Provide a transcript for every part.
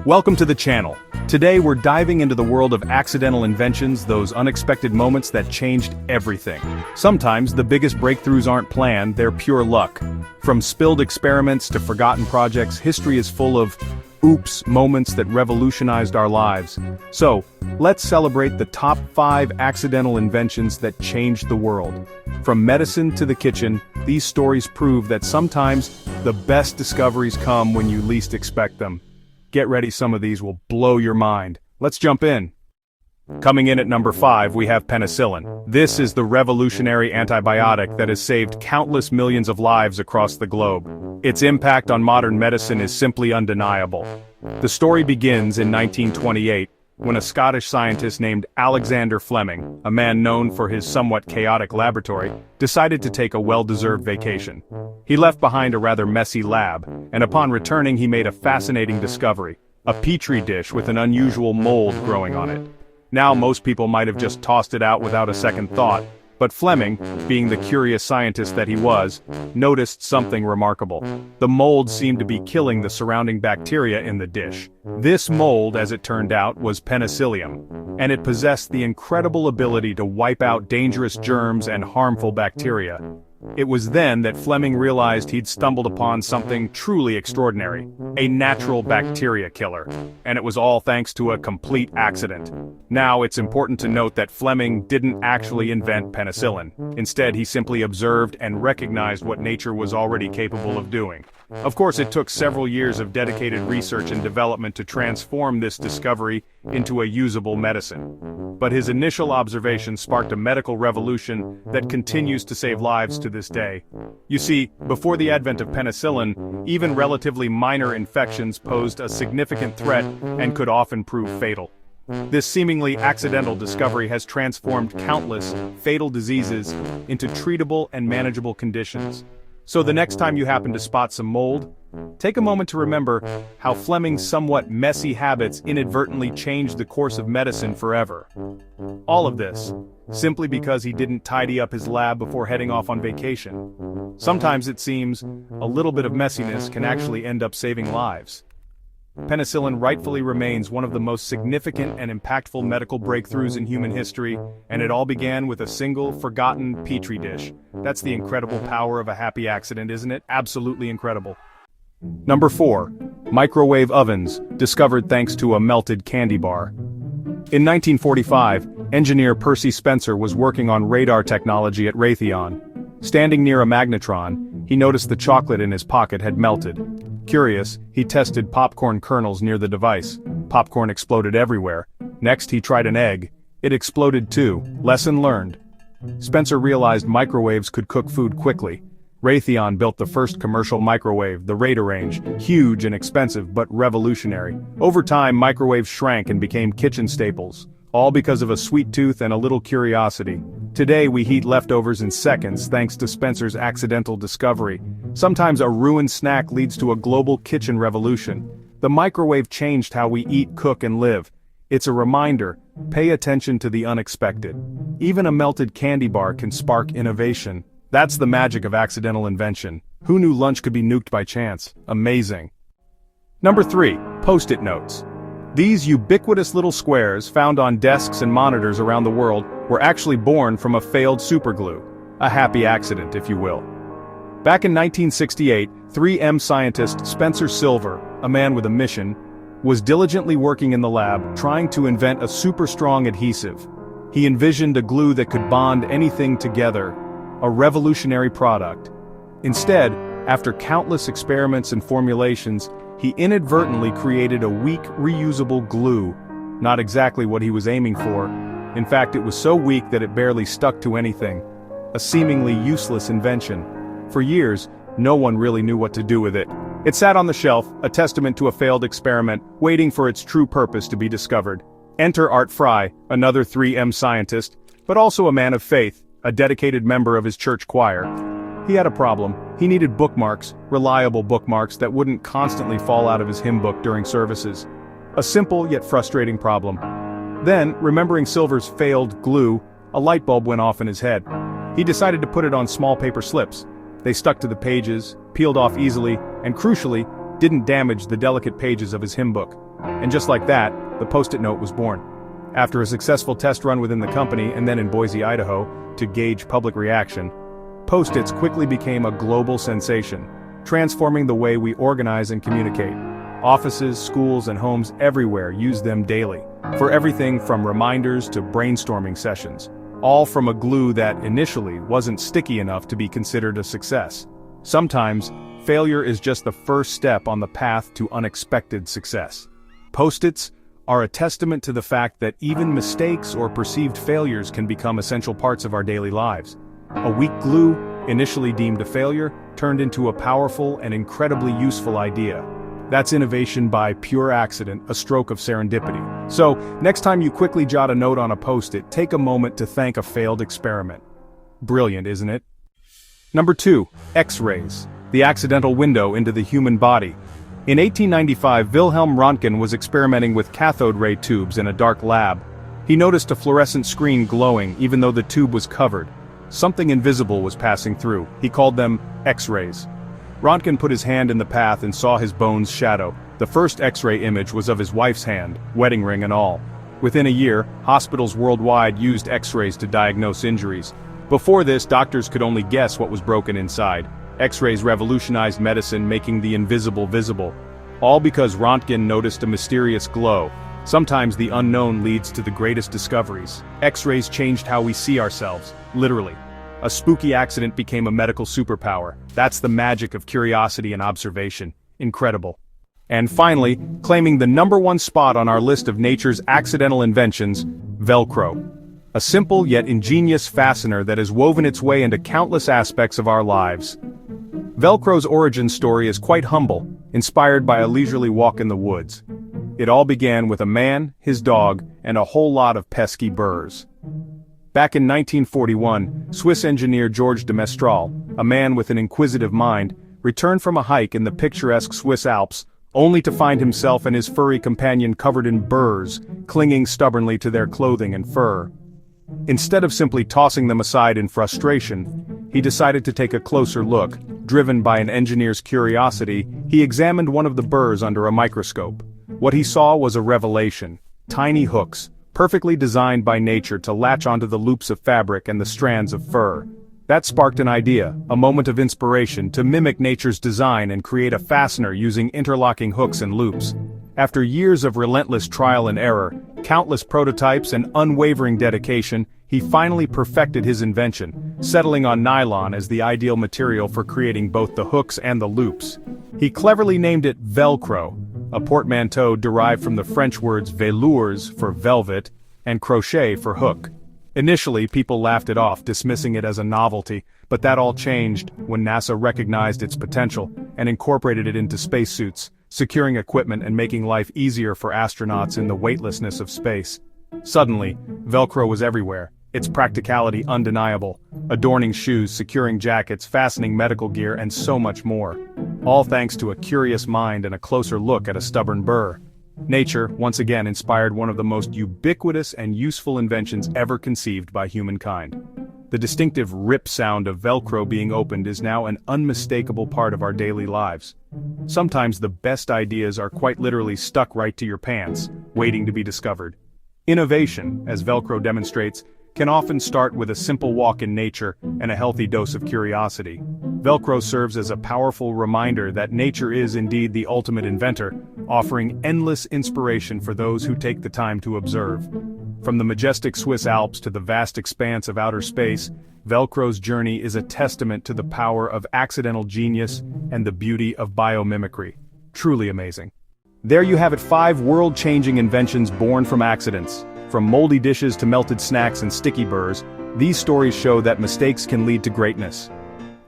Welcome to the channel. Today we're diving into the world of accidental inventions, those unexpected moments that changed everything. Sometimes the biggest breakthroughs aren't planned, they're pure luck. From spilled experiments to forgotten projects, history is full of oops moments that revolutionized our lives. So, let's celebrate the top 5 accidental inventions that changed the world. From medicine to the kitchen, these stories prove that sometimes the best discoveries come when you least expect them. Get ready, some of these will blow your mind. Let's jump in. Coming in at number 5, we have penicillin. This is the revolutionary antibiotic that has saved countless millions of lives across the globe. Its impact on modern medicine is simply undeniable. The story begins in 1928, when a Scottish scientist named Alexander Fleming, a man known for his somewhat chaotic laboratory, decided to take a well-deserved vacation. He left behind a rather messy lab, and upon returning he made a fascinating discovery: a petri dish with an unusual mold growing on it. Now most people might have just tossed it out without a second thought, but Fleming, being the curious scientist that he was, noticed something remarkable. The mold seemed to be killing the surrounding bacteria in the dish. This mold, as it turned out, was Penicillin, and it possessed the incredible ability to wipe out dangerous germs and harmful bacteria. It was then that Fleming realized he'd stumbled upon something truly extraordinary: a natural bacteria killer. And it was all thanks to a complete accident. Now it's important to note that Fleming didn't actually invent penicillin. Instead, he simply observed and recognized what nature was already capable of doing. Of course, it took several years of dedicated research and development to transform this discovery into a usable medicine. But his initial observation sparked a medical revolution that continues to save lives to this day. You see, before the advent of penicillin, even relatively minor infections posed a significant threat and could often prove fatal. This seemingly accidental discovery has transformed countless fatal diseases into treatable and manageable conditions. So the next time you happen to spot some mold, take a moment to remember how Fleming's somewhat messy habits inadvertently changed the course of medicine forever. All of this, simply because he didn't tidy up his lab before heading off on vacation. Sometimes it seems a little bit of messiness can actually end up saving lives. Penicillin rightfully remains one of the most significant and impactful medical breakthroughs in human history, and it all began with a single, forgotten petri dish. That's the incredible power of a happy accident, isn't it? Absolutely incredible. Number 4. Microwave ovens, discovered thanks to a melted candy bar. In 1945, engineer Percy Spencer was working on radar technology at Raytheon. Standing near a magnetron, he noticed the chocolate in his pocket had melted. Curious, he tested popcorn kernels near the device. Popcorn exploded everywhere. Next he tried an egg. It exploded too. Lesson learned. Spencer realized microwaves could cook food quickly. Raytheon built the first commercial microwave, the Radarange, huge and expensive but revolutionary. Over time, microwaves shrank and became kitchen staples, all because of a sweet tooth and a little curiosity. Today we heat leftovers in seconds thanks to Spencer's accidental discovery. Sometimes a ruined snack leads to a global kitchen revolution. The microwave changed how we eat, cook, and live. It's a reminder: pay attention to the unexpected. Even a melted candy bar can spark innovation. That's the magic of accidental invention. Who knew lunch could be nuked by chance? Amazing. Number 3. Post-it notes. These ubiquitous little squares, found on desks and monitors around the world, were actually born from a failed superglue. A happy accident, if you will. Back in 1968, 3M scientist Spencer Silver, a man with a mission, was diligently working in the lab, trying to invent a super-strong adhesive. He envisioned a glue that could bond anything together, a revolutionary product. Instead, after countless experiments and formulations, he inadvertently created a weak, reusable glue. Not exactly what he was aiming for. In fact, it was so weak that it barely stuck to anything. A seemingly useless invention. For years, no one really knew what to do with it. It sat on the shelf, a testament to a failed experiment, waiting for its true purpose to be discovered. Enter Art Fry, another 3M scientist, but also a man of faith, a dedicated member of his church choir. He had a problem. He needed bookmarks, reliable bookmarks that wouldn't constantly fall out of his hymn book during services. A simple yet frustrating problem. Then, remembering Silver's failed glue, a light bulb went off in his head. He decided to put it on small paper slips. They stuck to the pages, peeled off easily, and crucially, didn't damage the delicate pages of his hymn book. And just like that, the Post-it note was born. After a successful test run within the company and then in Boise, Idaho, to gauge public reaction, Post-its quickly became a global sensation, transforming the way we organize and communicate. Offices, schools, and homes everywhere use them daily, for everything from reminders to brainstorming sessions, all from a glue that initially wasn't sticky enough to be considered a success. Sometimes, failure is just the first step on the path to unexpected success. Post-its are a testament to the fact that even mistakes or perceived failures can become essential parts of our daily lives. A weak glue, initially deemed a failure, turned into a powerful and incredibly useful idea. That's innovation by pure accident, a stroke of serendipity. So, next time you quickly jot a note on a Post-it, take a moment to thank a failed experiment. Brilliant, isn't it? Number 2. X-rays. The accidental window into the human body. In 1895, Wilhelm Röntgen was experimenting with cathode ray tubes in a dark lab. He noticed a fluorescent screen glowing even though the tube was covered. Something invisible was passing through. He called them X-rays. Röntgen put his hand in the path and saw his bones shadow. The first X-ray image was of his wife's hand, wedding ring and all. Within a year, hospitals worldwide used X-rays to diagnose injuries. Before this, doctors could only guess what was broken inside. X-rays revolutionized medicine, making the invisible visible. All because Röntgen noticed a mysterious glow. Sometimes the unknown leads to the greatest discoveries. X-rays changed how we see ourselves, literally. A spooky accident became a medical superpower. That's the magic of curiosity and observation. Incredible. And finally, claiming the #1 spot on our list of nature's accidental inventions, Velcro. A simple yet ingenious fastener that has woven its way into countless aspects of our lives. Velcro's origin story is quite humble, inspired by a leisurely walk in the woods. It all began with a man, his dog, and a whole lot of pesky burrs. Back in 1941, Swiss engineer Georges de Mestral, a man with an inquisitive mind, returned from a hike in the picturesque Swiss Alps, only to find himself and his furry companion covered in burrs, clinging stubbornly to their clothing and fur. Instead of simply tossing them aside in frustration, he decided to take a closer look. Driven by an engineer's curiosity, he examined one of the burrs under a microscope. What he saw was a revelation. Tiny hooks, perfectly designed by nature to latch onto the loops of fabric and the strands of fur. That sparked an idea, a moment of inspiration to mimic nature's design and create a fastener using interlocking hooks and loops. After years of relentless trial and error, countless prototypes and unwavering dedication, he finally perfected his invention, settling on nylon as the ideal material for creating both the hooks and the loops. He cleverly named it Velcro, a portmanteau derived from the French words velours for velvet and crochet for hook. Initially, people laughed it off, dismissing it as a novelty, but that all changed when NASA recognized its potential and incorporated it into spacesuits, securing equipment and making life easier for astronauts in the weightlessness of space. Suddenly, Velcro was everywhere, its practicality undeniable, adorning shoes, securing jackets, fastening medical gear, and so much more. All thanks to a curious mind and a closer look at a stubborn burr. Nature, once again, inspired one of the most ubiquitous and useful inventions ever conceived by humankind. The distinctive rip sound of Velcro being opened is now an unmistakable part of our daily lives. Sometimes the best ideas are quite literally stuck right to your pants, waiting to be discovered. Innovation, as Velcro demonstrates, can often start with a simple walk in nature and a healthy dose of curiosity. Velcro serves as a powerful reminder that nature is indeed the ultimate inventor, offering endless inspiration for those who take the time to observe. From the majestic Swiss Alps to the vast expanse of outer space, Velcro's journey is a testament to the power of accidental genius and the beauty of biomimicry. Truly amazing. There you have it, 5 world-changing inventions born from accidents. From moldy dishes to melted snacks and sticky burrs, these stories show that mistakes can lead to greatness.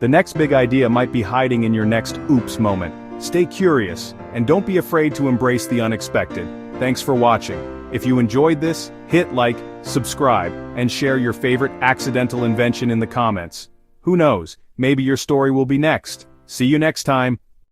The next big idea might be hiding in your next oops moment. Stay curious, and don't be afraid to embrace the unexpected. Thanks for watching. If you enjoyed this, hit like, subscribe, and share your favorite accidental invention in the comments. Who knows, maybe your story will be next. See you next time.